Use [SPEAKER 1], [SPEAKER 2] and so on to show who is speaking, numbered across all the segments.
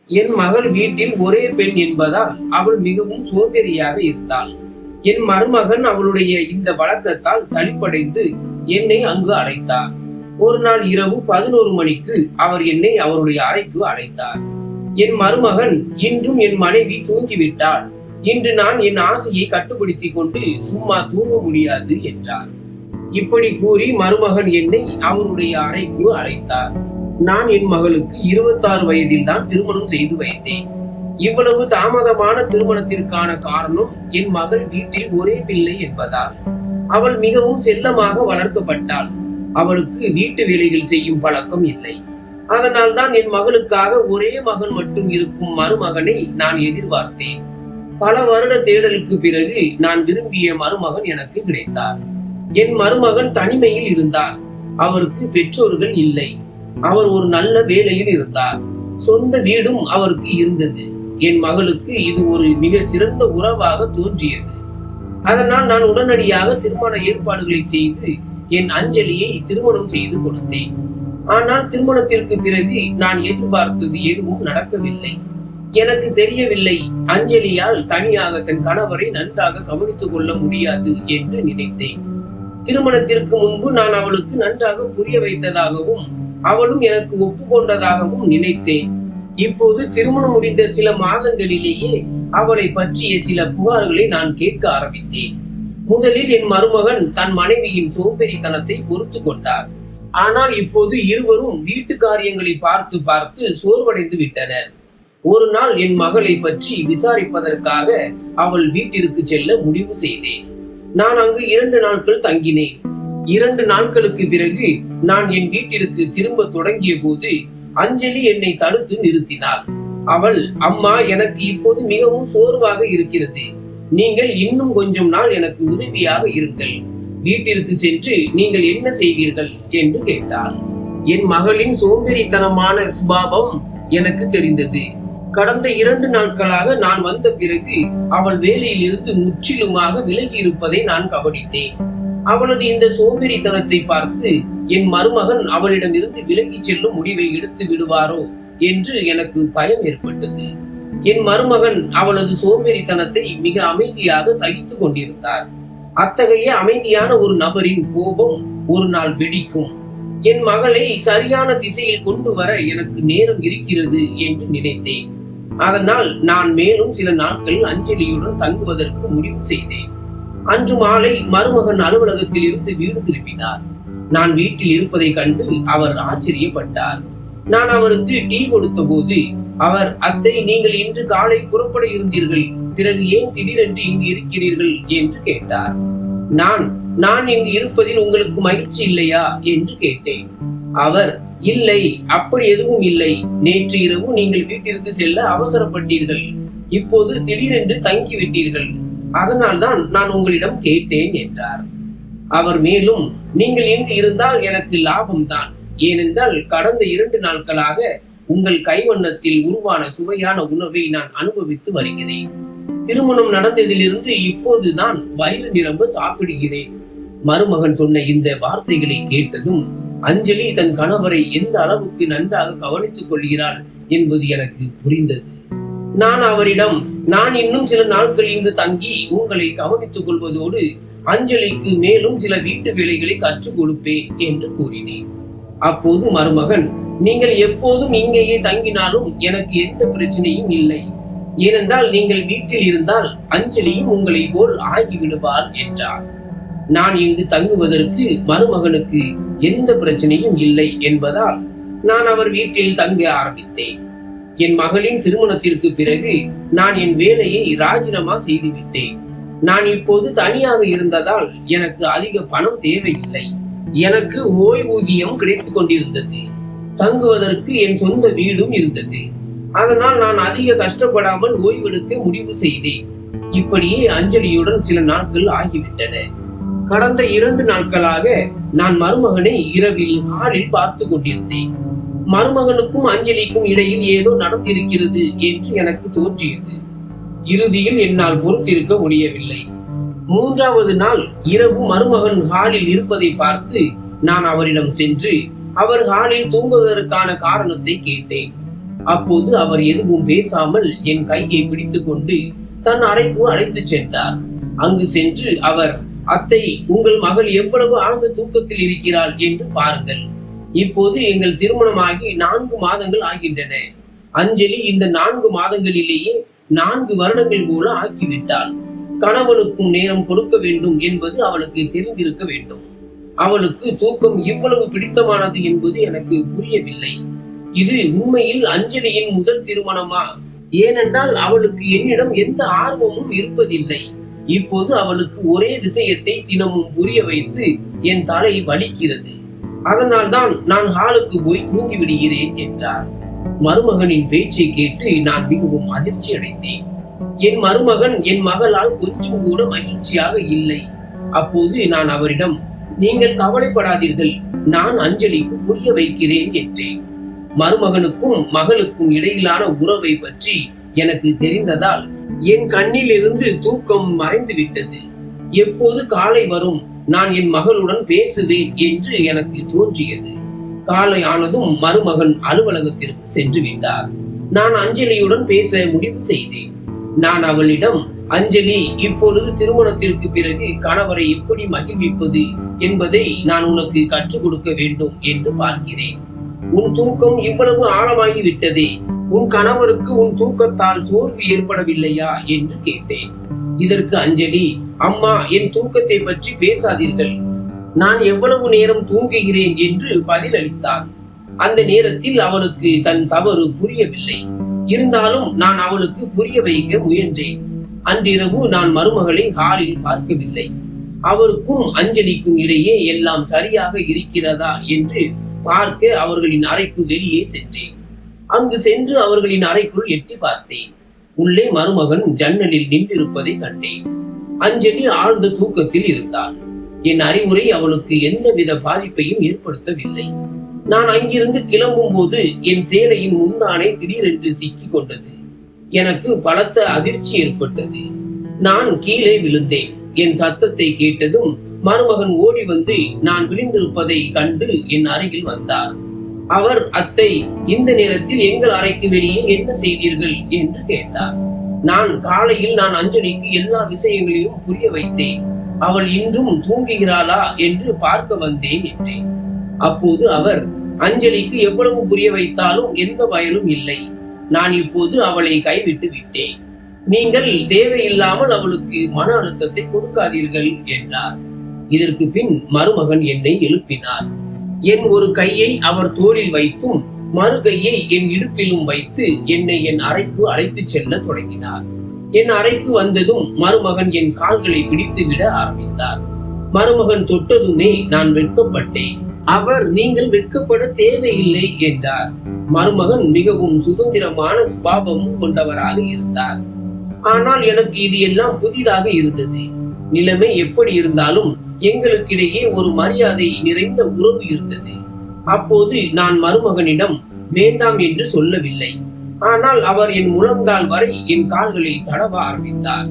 [SPEAKER 1] என் மகள் வீட்டில் ஒரே பெண் என்பதால் அவள் மிகவும் சோம்பேறியாக இருந்தாள். என் மருமகன் அவளுடைய இந்த வழக்கத்தால் சலிப்படைந்து என்னை அங்கு அழைத்தார். ஒரு நாள் இரவு 11 மணிக்கு அவர் என்னை அவருடைய அறைக்கு அழைத்தார். என் மருமகன், இன்றும் என் மனைவி தூங்கிவிட்டாள், இன்று நான் என் ஆசையை கட்டுப்படுத்திக் கொண்டு சும்மா தூங்க முடியாது என்றார். இப்படி கூறி மருமகன் என்னை அவருடைய அறைக்கு அழைத்தார். நான் என் மகளுக்கு 26 வயதில் தான் திருமணம் செய்து வைத்தேன். இவ்வளவு தாமதமான திருமணத்திற்கான காரணம் என் மகள் வீட்டில் ஒரே பிள்ளை என்பதால். அவள் மிகவும் செல்லமாக வளர்க்கப்பட்டாள். அவளுக்கு வீட்டு வேலைகள் செய்யும் பழக்கம் இல்லை. அதனால் தான் என் மகளுக்காக ஒரே மகன் மட்டும் இருக்கும் மருமகனை நான் எதிர்பார்த்தேன். பல வருட தேடலுக்கு பிறகு நான் விரும்பிய மருமகன் எனக்கு கிடைத்தார். என் மருமகன் தனிமையில் இருந்தார். அவருக்கு பெற்றோர்கள் இல்லை. அவர் ஒரு நல்ல வேலையில் இருந்தார். சொந்த வீடும் அவருக்கு இருந்தது. என் மகளுக்கு இது ஒரு மிக சிறந்த உறவாக தோன்றியது. அதனால் நான் உடனடியாக திருமண ஏற்பாடுகளை செய்து என் அஞ்சலியை திருமணம் செய்து கொடுத்தேன். ஆனால் திருமணத்திற்கு பிறகு நான் எதிர்பார்த்தது எதுவும் நடக்கவில்லை. எனக்கு தெரியவில்லை, அஞ்சலியால் தனியாக தன் கணவரை நன்றாக கவனித்துக் கொள்ள முடியாது என்று நினைத்தேன். திருமணத்திற்கு முன்பு நான் அவளுக்கு நன்றாக புரிய வைத்ததாகவும் அவளும் எனக்கு ஒப்புக்கொண்டதாகவும் நினைத்தேன். இப்போது திருமணம் முடிந்த சில மாதங்களிலேயே அவளை பற்றிய சில புகார்களை நான் கேட்க ஆரம்பித்தேன். முதலில் என் மருமகன் தன் மனைவியின் சோம்பேறித்தனத்தை பொறுத்து கொண்டார். ஆனால் இப்போது இருவரும் வீட்டு காரியங்களை பார்த்து பார்த்து சோர்வடைந்து விட்டனர். ஒரு நாள் என் மகளை பற்றி விசாரிப்பதற்காக அவள் வீட்டிற்கு செல்ல முடிவு செய்தேன். நான் அங்கு 2 நாட்கள் தங்கினேன். 2 நாட்களுக்கு பிறகு நான் என் வீட்டிற்கு திரும்ப தொடங்கிய போது அஞ்சலி என்னை தடுத்து நிறுத்தினாள். அவள், அம்மா, எனக்கு இப்போது மிகவும் சோர்வாக இருக்கிறது. நீங்கள் இன்னும் கொஞ்சம் நாள் எனக்கு உதவியாக இருங்கள். வீட்டிற்கு சென்று நீங்கள் என்ன செய்வீர்கள் என்று கேட்டாள். என் மகளின் சோம்பேறித்தனமான சுபாவம் எனக்கு தெரிந்தது. கடந்த 2 நாட்களாக நான் வந்த பிறகு அவள் வேலையில் இருந்து முற்றிலுமாக விலகி இருப்பதை நான் கவனித்தேன். அவளது இந்த சோம்பேறித்தனத்தை பார்த்து என் மருமகன் அவளிடமிருந்து விலகி செல்லும் முடிவை எடுத்து விடுவாரோ என்று எனக்கு பயம் ஏற்பட்டது. என் மருமகன் அவளது சோம்பேறித்தனத்தை மிக அமைதியாக சகித்துக் கொண்டிருந்தார். அத்தகைய அமைதியான ஒரு நபரின் கோபம் ஒரு நாள் வெடிக்கும். என் மகளை சரியான திசையில் கொண்டு வர எனக்கு நேரம் இருக்கிறது என்று நினைத்தேன். அதனால் நான் மேலும் சில நாட்கள் அஞ்சலியுடன் தங்குவதற்கு முடிவு செய்தேன். அன்று மாலை மருமகன் அலுவலகத்தில் இருந்து வீடு திரும்பினார். நான் வீட்டில் இருப்பதை கண்டு அவர் ஆச்சரியப்பட்டார். நான் அவருக்கு டீ கொடுத்த போது அவர், அத்தை, நீங்கள் இன்று காலை புறப்பட இருந்தீர்கள், பிறகு ஏன் திடீரென்று இங்கு இருக்கிறீர்கள் என்று கேட்டார். நான் இங்கு இருப்பதில் உங்களுக்கு மகிழ்ச்சி இல்லையா என்று கேட்டேன். அவர், இல்லை, அப்படி எதுவும் இல்லை. நேற்று இரவு நீங்கள் வீட்டிற்கு செல்ல அவசரப்பட்டீர்கள். இப்போது திடீரென்று தங்கிவிட்டீர்கள். அதனால்தான் நான் உங்களிடம் கேட்டேன் என்றார். அவர் மேலும், நீங்கள் எங்கு இருந்தால் எனக்கு லாபம்தான். ஏனென்றால் கடந்த 2 நாட்களாக உங்கள் கைவண்ணத்தில் உருவான சுவையான உணவை நான் அனுபவித்து வருகிறேன். திருமணம் நடந்ததிலிருந்து இப்போது நான் வயிறு நிரம்ப சாப்பிடுகிறேன். மருமகன் சொன்ன இந்த வார்த்தைகளை கேட்டதும் அஞ்சலி தன் கணவரை எந்த அளவுக்கு நன்றாக கவனித்துக் கொள்கிறாள் என்பது எனக்கு புரிந்தது. நான் அவரிடம், நான் இன்னும் சில நாட்கள் இங்கு தங்கி உங்களை கவனித்துக் கொள்வதோடு அஞ்சலிக்கு மேலும் சில வீட்டு வேலைகளை கற்றுக் கொடுப்பேன் என்று கூறினேன். அப்போது மருமகன், நீங்கள் எப்போதும் இங்கேயே தங்கினாலும் எனக்கு எந்த பிரச்சனையும் இல்லை. ஏனென்றால் நீங்கள் வீட்டில் இருந்தால் அஞ்சலியும் உங்களை போல் ஆகிவிடுவாள் என்றார். நான் இங்கு தங்குவதற்கு மருமகனுக்கு எந்த பிரச்சனையும் இல்லை என்பதால் நான் அவர் வீட்டில் தங்க ஆரம்பித்தேன். என் மகளின் திருமணத்திற்கு பிறகு நான் என் வேலையை ராஜினாமா செய்துவிட்டேன். நான் இப்போது தனியாக இருந்ததால் எனக்கு அதிக பணம் தேவையில்லை. எனக்கு ஓய்வூதியம் கிடைத்துக் கொண்டிருந்தது. தங்குவதற்கு என் சொந்த வீடும் இருந்தது. அதனால் நான் அதிக கஷ்டப்படாமல் ஓய்வெடுக்க முடிவு செய்தேன். இப்படியே அஞ்சலியுடன் சில நாட்கள் ஆகிவிட்டன. கடந்த 2 நாட்களாக நான் மருமகனை இரவில் ஹாலில் பார்த்து கொண்டிருந்தேன். மருமகனுக்கும் அஞ்சலிக்கும் இடையில் ஏதோ நடந்திருக்கிறது என்று எனக்கு தோன்றியது. இறுதியில் என்னால் பொறுத்திருக்க முடியவில்லை. 3வது நாள் இரவு மருமகன் ஹாலில் இருப்பதை பார்த்து நான் அவரிடம் சென்று அவர் ஹாலில் தூங்குவதற்கான காரணத்தை கேட்டேன். அப்போது அவர் எதுவும் பேசாமல் என் கையை பிடித்துக் கொண்டு தன் அறைக்கு அழைத்து சென்றார். அங்கு சென்று அவர், அத்தை, உங்கள் மகள் எவ்வளவு ஆழ்ந்த தூக்கத்தில் இருக்கிறாள் என்று பாருங்கள். இப்போது எங்கள் திருமணமாகி 4 மாதங்கள் ஆகின்றன. அஞ்சலி இந்த 4 மாதங்களிலேயே 4 வருடங்கள் போல ஆக்கிவிட்டாள். கணவனுக்கும் நேரம் கொடுக்க வேண்டும் என்பது அவளுக்கு தெரிந்திருக்க வேண்டும். அவளுக்கு தூக்கம் இவ்வளவு பிடித்தமானது என்பது எனக்கு புரியவில்லை. இது உண்மையில் அஞ்சலியின் முதல் திருமணமா? ஏனென்றால் அவளுக்கு என்னிடம் எந்த ஆர்வமும் இருப்பதில்லை. இப்போது அவளுக்கு ஒரே விஷயத்தை தினமும் புரிய வைத்து என் தலை வலிக்கிறது. அதனால்தான் நான் ஹாலுக்கு போய் தூங்கி விடுகிறேன் என்றார். மருமகனின் பேச்சை கேட்டு நான் மிகவும் அதிர்ச்சி அடைந்தேன். என் மருமகன் என் மகளால் கொஞ்சம் கூட மகிழ்ச்சியாக இல்லை. அப்போது நான் அவரிடம், நீங்கள் கவலைப்படாதீர்கள், நான் அஞ்சலிக்கு புரிய வைக்கிறேன் என்றேன். மருமகனுக்கும் மகளுக்கும் இடையிலான உறவை பற்றி எனக்கு தெரிந்ததால் என் கண்ணில் இருந்து தூக்கம் மறைந்து விட்டது. எப்போது காலை வரும், நான் என் மகளுடன் பேசுவேன் என்று எனக்கு தோன்றியது. காலை ஆனதும் மருமகன் அலுவலகத்திற்கு சென்று விட்டார். நான் அஞ்சலியுடன் பேச முடிவு செய்தேன். நான் அவளிடம், அஞ்சலி, இப்பொழுது திருமணத்திற்கு பிறகு கணவரை எப்படி மகிழ்விப்பது என்பதை நான் உனக்கு கற்றுக் கொடுக்க வேண்டும் என்று பார்க்கிறேன். உன் தூக்கம் இவ்வளவு ஆழமாகி விட்டதே, உன் கணவருக்கு உன் தூக்கத்தால் சோர்வு ஏற்படவில்லையா என்று கேட்டேன். இதற்கு அஞ்சலி, அம்மா, என் தூக்கத்தை பற்றி பேசாதீர்கள், நான் எவ்வளவு நேரம் தூங்குகிறேன் என்று பதிலளித்தாள். அந்த நேரத்தில் அவளுக்கு தன் தவறு புரியவில்லை. இருந்தாலும் நான் அவளுக்கு புரிய வைக்க முயன்றேன். அன்றிரவு நான் மருமகளை ஹாலில் பார்க்கவில்லை. அவருக்கும் அஞ்சலிக்கும் இடையே எல்லாம் சரியாக இருக்கிறதா என்று பார்க்க அவர்களின் அறைக்கு வெளியே சென்றேன். அங்கு சென்று அவர்களின் அறைக்குள் எட்டி பார்த்தேன். உள்ளே மருமகன் ஜன்னலில் நின்றிருப்பதை கண்டேன். அஞ்சலி ஆழ்ந்த தூக்கத்தில் இருந்தாள். என் அறிவுரை அவளுக்கு எந்தவித பாதிப்பையும் ஏற்படுத்தவில்லை. நான் அங்கிருந்து கிளம்பும் போது என் சேலையின் முந்தானை திடீரென்று சிக்கிக் கொண்டது. எனக்கு பலத்த அதிர்ச்சி ஏற்பட்டது. நான் கீழே விழுந்தேன். என் சத்தத்தை கேட்டதும் மருமகன் ஓடி வந்து நான் விழுந்திருப்பதை கண்டு என் அருகில் வந்தார். அவர், அத்தை, இந்த நேரத்தில் எங்கள் அறைக்கு வெளியே என்ன செய்தீர்கள் என்று கேட்டார். காலையில் நான் அஞ்சலிக்கு எல்லா விஷயங்களையும் புரிய வைத்தேன். அவள் இன்றும் தூங்குகிறாளா என்று பார்க்க வந்தேன் என்றேன். அப்போது அவர், அஞ்சலிக்கு எவ்வளவு புரிய வைத்தாலும் எந்த பயனும் இல்லை. நான் இப்போது அவளை கைவிட்டு விட்டேன். நீங்கள் தேவையில்லாமல் அவளுக்கு மன அழுத்தத்தை கொடுக்காதீர்கள் என்றார். இதற்கு பின் மருமகன் என்னை எழுப்பினார். என் ஒரு கையை அவர் தோளில் வைத்தும் மறு கையை என் இடுப்பிலும் வைத்து என்னை என் அறைக்கு அழைத்து செல்ல தொடங்கினார். என் அறைக்கு வந்ததும் மருமகன் என் கால்களை பிடித்து விட ஆரம்பித்தார். மருமகன் தொட்டதுமே நான் வெட்கப்பட்டேன். அவர், நீங்கள் வெட்கப்பட தேவையில்லை என்றார். மருமகன் மிகவும் சுதந்திரமான சுபாவமும் கொண்டவராக இருந்தார். ஆனால் எனக்கு இது எல்லாம் புதிதாக இருந்தது. நிலைமை எப்படி இருந்தாலும் எங்களுக்கிடையே ஒரு மரியாதை நிறைந்த உறவு இருந்தது. அப்போது நான் மருமகனிடம் வேண்டாம் என்று சொல்லவில்லை. ஆனால் அவர் என் முழங்கால் வரை என் கால்களை தடவ ஆரம்பித்தார்.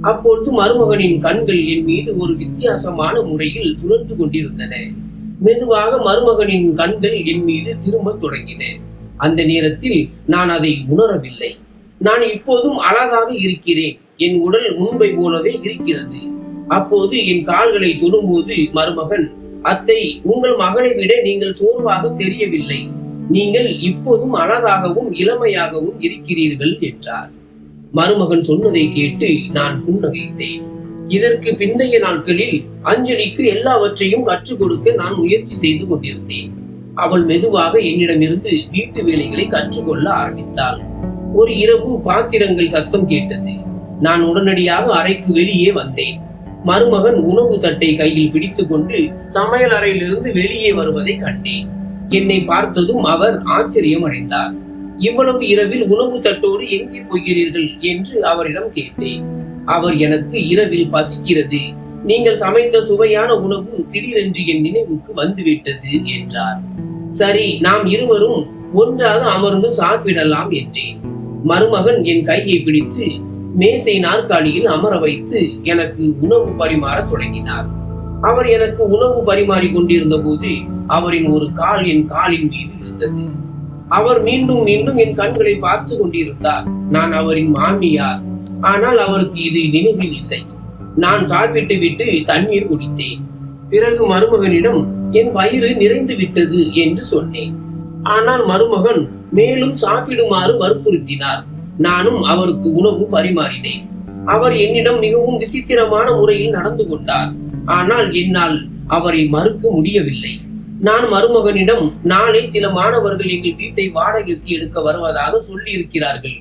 [SPEAKER 1] அப்பொழுது மருமகனின் கண்கள் என் மீது ஒரு வித்தியாசமான முறையில் சுழன்று கொண்டிருந்தன. மெதுவாக மருமகனின் கண்கள் என் மீது திரும்ப தொடங்கின. அந்த நேரத்தில் நான் அதை உணரவில்லை. நான் இப்போதும் அழகாக இருக்கிறேன். என் உடல் முன்பை போலவே இருக்கிறது. அப்போது என் கால்களை தொடும்போது மருமகன், அத்தை, உங்கள் மகளை விட நீங்கள் சோர்வாக தெரியவில்லை. நீங்கள் இப்போதும் அழகாகவும் இளமையாகவும் இருக்கிறீர்கள் என்றார். மருமகன் சொன்னதை கேட்டு நான் புன்னகைத்தேன். இதற்கு பிந்தைய நாட்களில் அஞ்சலிக்கு எல்லாவற்றையும் கற்றுக் கொடுக்க நான் முயற்சி செய்து கொண்டிருந்தேன். அவள் மெதுவாக என்னிடமிருந்து வீட்டு வேலைகளை கற்றுக்கொள்ள ஆரம்பித்தாள். ஒரு இரவு பாத்திரங்கள் சத்தம் கேட்டது. நான் உடனடியாக அறைக்கு வெளியே வந்தேன். மருமகன் உணவு தட்டை கையில் பிடித்துக் கொண்டு சமையல் அறையிலிருந்து வெளியே வருவதை கண்டேன். என்னை பார்த்ததும் அவர் ஆச்சரியம் அடைந்தார். இவ்வளவு இரவில் உணவு தட்டோடு எங்கே போகிறீர்கள் என்று அவரிடம் கேட்டேன். அவர், எனக்கு இரவில் பசிக்கிறது, நீங்கள் சமைத்த சுவையான உணவு திடீரென்று என் நினைவுக்கு வந்துவிட்டது என்றார். சரி, நாம் இருவரும் ஒன்றாக அமர்ந்து சாப்பிடலாம் என்றேன். மருமகன் என் கையை பிடித்து மேசை நாற்காலியில் அமர வைத்து எனக்கு உணவு பரிமாற தொடங்கினார். அவர் எனக்கு உணவு பரிமாறி கொண்டிருந்த போது அவரின் ஒரு கால் என் காலின் மீது இருந்தது. அவர் மீண்டும் மீண்டும் என் கண்களை பார்த்து கொண்டிருந்தார். நான் அவரின் மாமியார். ஆனால் அவருக்கு இது நினைவில் இல்லை. நான் சாப்பிட்டு விட்டு தண்ணீர் குடித்தேன். பிறகு மருமகனிடம் என் வயிறு நிறைந்து விட்டது என்று சொன்னேன். ஆனால் மருமகன் மேலும் சாப்பிடுமாறு வற்புறுத்தினார். நானும் அவருக்கு உணவு பரிமாறினேன். அவர் என்னிடம் மிகவும் விசித்திரமான முறையில் நடந்து கொண்டார். ஆனால் என்னால் அவரை மறுக்க முடியவில்லை. நான் மருமகனிடம், நாளை சில மாணவர்கள் எங்கள் வீட்டை வாடகைக்கு எடுக்க வருவதாக சொல்லி இருக்கிறார்கள்.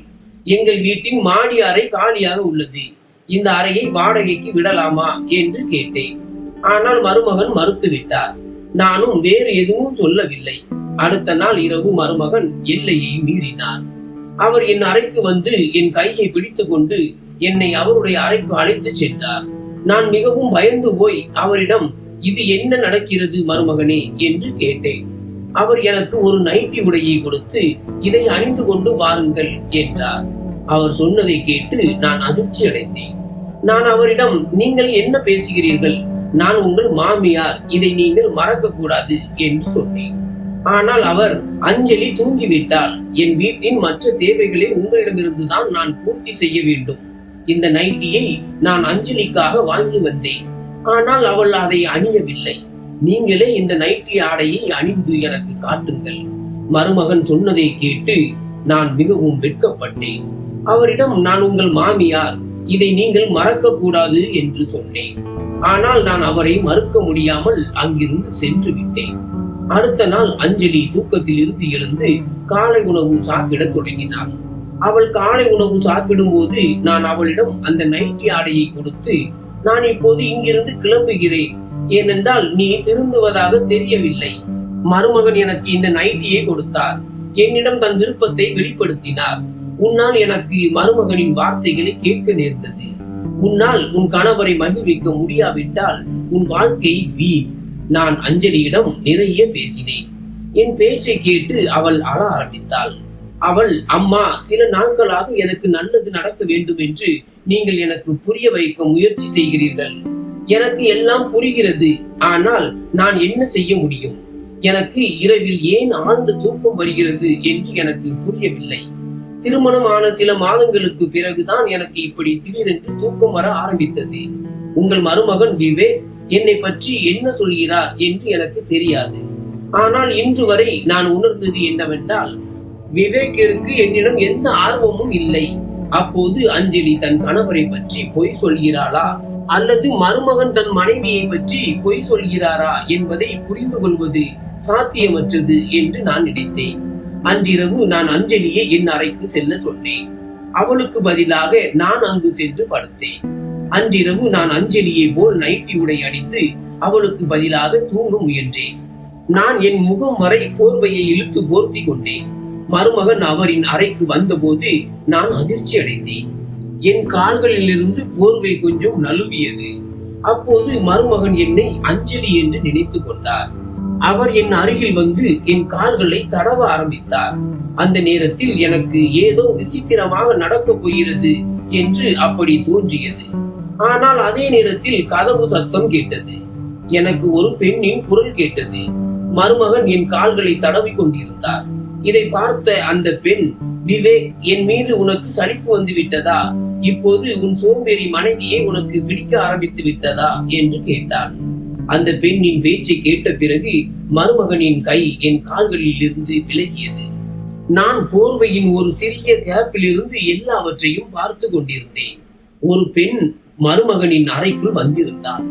[SPEAKER 1] எங்கள் வீட்டின் மாடி அறை காலியாக உள்ளது. இந்த அறையை வாடகைக்கு விடலாமா என்று கேட்டேன். ஆனால் மருமகன் மறுத்து விட்டார். நானும் வேறு எதுவும் சொல்லவில்லை. அடுத்த நாள் இரவு மருமகன் எல்லையை மீறினார். அவர் என் அறைக்கு வந்து என் கையை பிடித்துக் கொண்டு என்னை அவருடைய அறைக்கு அழைத்து சென்றார். நான் மிகவும் பயந்து போய் அவரிடம், இது என்ன நடக்கிறது மருமகனே என்று கேட்டேன். அவர் எனக்கு ஒரு நைட்டி உடையை கொடுத்து, இதை அணிந்து கொண்டு வாருங்கள் என்றார். அவர் சொன்னதை கேட்டு நான் அதிர்ச்சி அடைந்தேன். நான் அவரிடம், நீங்கள் என்ன பேசுகிறீர்கள்? நான் உங்கள் மாமியார், இதை நீங்கள் மறக்க கூடாது என்று சொன்னேன். ஆனால் அவர், அஞ்சலி தூங்கிவிட்டால் என் வீட்டின் மற்ற தேவைகளை உங்களிடமிருந்துதான் நான் பூர்த்தி செய்ய வேண்டும். இந்த நைட்டியை நான் அஞ்சலிக்காக வாங்கி வந்தேன். ஆனால் அவள் அதை அணியவில்லை. நீங்களே இந்த நைட்டி ஆடையை அணிந்து எனக்கு காட்டுங்கள். மருமகன் சொன்னதை கேட்டு நான் மிகவும் வெட்கப்பட்டேன். அவரிடம், நான் உங்கள் மாமியார், இதை நீங்கள் மறக்க கூடாது என்று சொன்னேன். ஆனால் நான் அவரை மறுக்க முடியாமல் அங்கிருந்து சென்று விட்டேன். அடுத்த நாள் அஞ்சலி தூக்கத்தில் இருந்து எழுந்து காலை உணவு சாப்பிட தொடங்கினாள். அவள் காலை உணவு சாப்பிடும் போது நான் அவளிடம் அந்த நைட்டி ஆடையை கொடுத்து, நான் இப்போது இங்கிருந்து கிளம்புகிறேன், ஏனென்றால் நீ திருந்துவதாக தெரியவில்லை. மருமகன் எனக்கு இந்த நைட்டியை கொடுத்தார். என்னிடம் தன் விருப்பத்தை வெளிப்படுத்தினார். உன்னால் எனக்கு மருமகனின் வார்த்தைகளை கேட்க நேர்ந்தது. உன்னால் உன் கணவரை மகிழ்விக்க முடியாவிட்டால் உன் வாழ்க்கை வீண். நான் அஞ்சலியிடம் நிறைய பேசினேன். என் பேச்சை கேட்டு அவள் அழ ஆரம்பித்தாள். அவள், அம்மா, சில நாட்களாக எனக்கு நல்லது நடக்க வேண்டும் என்று நீங்கள் எனக்கு புரிய வைக்க முயற்சி செய்கிறீர்கள். எனக்கு எல்லாம் புரிகிறது. ஆனால் நான் என்ன செய்ய முடியும்? எனக்கு இரவில் ஏன் ஆழ்ந்த தூக்கம் வருகிறது என்று எனக்கு புரியவில்லை. திருமணமான சில மாதங்களுக்கு பிறகுதான் எனக்கு இப்படி திடீரென்று தூக்கம் வர ஆரம்பித்தது. உங்கள் மருமகன் விவேக் என்னை பற்றி என்ன சொல்கிறார் என்று எனக்கு தெரியாது. ஆனால் இன்று வரை நான் உணர்ந்தது என்னவென்றால், விவேக்கிற்கு என்னிடம் எந்த ஆர்வமும் இல்லை. அப்போது அஞ்சலி தன் கணவரை பற்றி பொய் சொல்கிறாளா அல்லது மருமகன் தன் மனைவியை பற்றி பொய் சொல்கிறாரா என்பதை புரிந்து கொள்வது சாத்தியமற்றது என்று நான் நினைத்தேன். அன்றிரவு நான் அஞ்சலியை என் அறைக்கு செல்ல சொன்னேன். அவளுக்கு பதிலாக நான் அங்கு சென்று படுத்தேன். அன்றிரவு நான் அஞ்சலியை போல் நைட்டி உடை அணிந்து அவளுக்கு பதிலாக தூங்க முயன்றேன். நான் என் முகம் வரை போர்வையை இழுத்து போர்த்தி கொண்டேன். மருமகன் அவரின் அறைக்கு வந்தபோது நான் அதிர்ச்சி அடைந்தேன். என் கால்களில் இருந்து போர்வை கொஞ்சம் நழுவியது. அப்போது மருமகன் என்னை அஞ்சலி என்று நினைத்து கொண்டார். அவர் என் அருகில் வந்து என் கால்களை தடவ ஆரம்பித்தார். அந்த நேரத்தில் எனக்கு ஏதோ விசித்திரமாக நடக்கப் போகிறது என்று அப்படி தோன்றியது. ஆனால் அதே நேரத்தில் கதவு சத்தம் கேட்டது. எனக்கு ஒரு பெண்ணின் குரல் கேட்டது. மருமகன் என் கால்களை தடவி கொண்டிருந்தார். இதை பார்த்த அந்த பெண், விவேக், என் மீது உனக்கு சலிப்பு வந்து விட்டதா? இப்போது உன் சோம்பேறி மனைவியை உனக்கு பிடிக்க ஆரம்பித்து விட்டதா என்று கேட்டாள். அந்த பெண்ணின் பேச்சை கேட்ட பிறகு மருமகனின் கை என் கால்களில் இருந்து விலகியது. நான் போர்வையின் ஒரு சிறிய கேப்பில் இருந்து எல்லாவற்றையும் பார்த்து கொண்டிருந்தேன். ஒரு பெண் மருமகனின் அறைக்குள் வந்திருந்தாள்.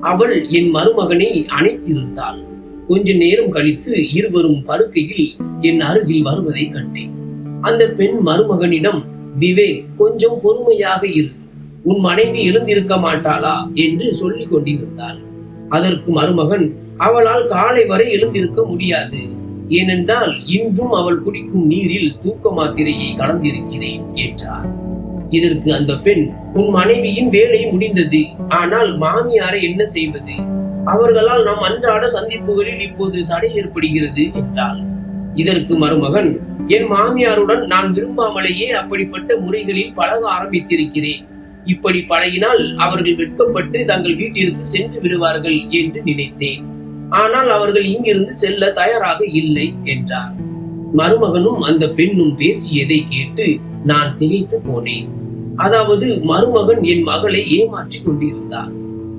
[SPEAKER 1] அவள் என் மருமகனை அணைத்திருந்தாள். கொஞ்ச நேரம் கழித்து இருவரும் படுக்கையில் என் அருகில் வருவதை கண்டேன். அந்த பெண் மருமகனிடம், விவேக், கொஞ்சம் பொறுமையாக இரு, உன் மனைவி எழுந்திருக்க மாட்டாளா என்று சொல்லிக் கொண்டிருந்தாள். அதற்கு மருமகன், அவளால் காலை வரை எழுந்திருக்க முடியாது, ஏனென்றால் இன்றும் அவள் குடிக்கும் நீரில் தூக்க மாத்திரையை கலந்திருக்கிறேன் என்றார். இதற்கு அந்த பெண், உன் மனைவியின் வேலை முடிந்தது, ஆனால் மாமியாரை என்ன செய்வது? அவர்களால் நாம் அன்றாட சந்திப்புகளில் இப்போது தடை ஏற்படுகிறது என்றாள். இதற்கு மருமகன், என் மாமியாருடன் நான் விரும்பாமலேயே அப்படிப்பட்ட முறைகளில் பழக ஆரம்பித்திருக்கிறேன். இப்படி பழகினால் அவர்கள் வெட்கப்பட்டு தங்கள் வீட்டிற்கு சென்று விடுவார்கள் என்று நினைத்தேன். ஆனால் அவர்கள் இங்கிருந்து செல்ல தயாராக இல்லை என்றார். மருமகனும் அந்த பெண்ணும் பேசியதை கேட்டு நான் திகைத்து போனேன். அதாவது மருமகன் என் மகளை ஏமாற்றிக் கொண்டிருந்தார்.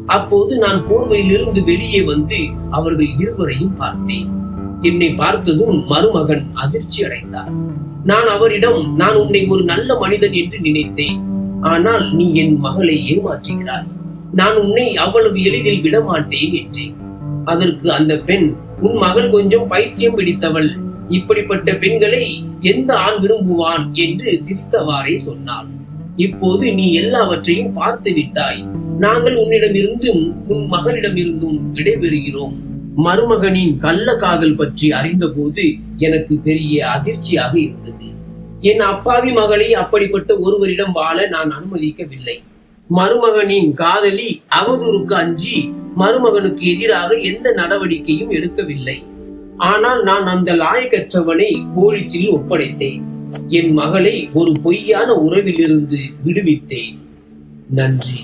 [SPEAKER 1] அப்போது நான் போர்வையிலிருந்து வெளியே வந்து அவர்கள் இருவரையும் பார்த்தேன். என்னை பார்த்ததும் மருமகன் அதிர்ச்சி அடைந்தார். நான் அவரிடம், நான் உன்னை ஒரு நல்ல மனிதன் என்று நினைத்தேன், ஆனால் நீ என் மகளை ஏமாற்றுகிறாய், நான் உன்னை அவ்வளவு எளிதில் விடமாட்டேன் என்றேன். அதற்கு அந்த பெண், உன் மகள் கொஞ்சம் பைத்தியம் பிடித்தவள், இப்படிப்பட்ட பெண்களை எந்த ஆண் விரும்புவான் என்று சிரித்தவாறே சொன்னாள். இப்போது நீ எல்லாவற்றையும் பார்த்து விட்டாய், நாங்கள் உன்னிடமிருந்தும் உன் மகளிடமிருந்தும் விடைபெறுகிறோம். மருமகனின் கள்ள காதல் பற்றி அறிந்தபோது எனக்கு பெரிய அதிர்ச்சியாக இருந்தது. என் அப்பாவி மகளை அப்படிப்பட்ட ஒருவரிடம் வாழ நான் அனுமதிக்கவில்லை. மருமகனின் காதலி அவதூறுக்கு அஞ்சி மருமகனுக்கு எதிராக எந்த நடவடிக்கையும் எடுக்கவில்லை. ஆனால் நான் அந்த லாயக்கற்றவனை போலீசில் ஒப்படைத்தேன். என் மகளை ஒரு பொய்யான உறவிலிருந்து விடுவித்தேன். நன்றி.